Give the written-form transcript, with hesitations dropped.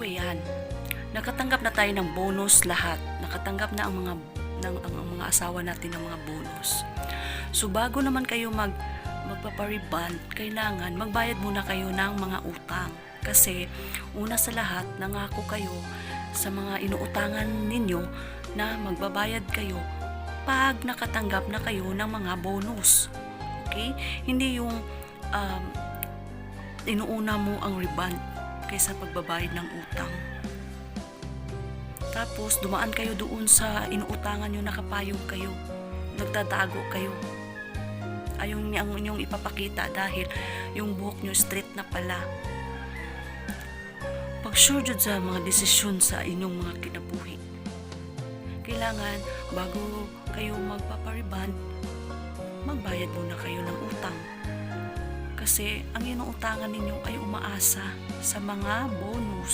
anyway yan, nakatanggap na tayo ng bonus lahat. Nakatanggap na ang mga asawa natin ng mga bonus. So bago naman kayo magpapariband, kailangan magbayad muna kayo ng mga utang. Kasi una sa lahat, nangako kayo sa mga inuutangan ninyo na magbabayad kayo pag nakatanggap na kayo ng mga bonus. Okay? Hindi yung inuuna mo ang reband kaysa pagbabayad ng utang. Tapos dumaan kayo doon sa inuutangan nyo, nakapayong kayo, nagtatago kayo. Ayun ang inyong ipapakita dahil yung buhok nyo straight na pala. Pag sure jud sa mga desisyon sa inyong mga kinabuhi, kailangan bago kayo magpapariband, magbayad muna kayo ng utang. Kasi ang inuutangan ninyo ay umaasa sa mga bonus.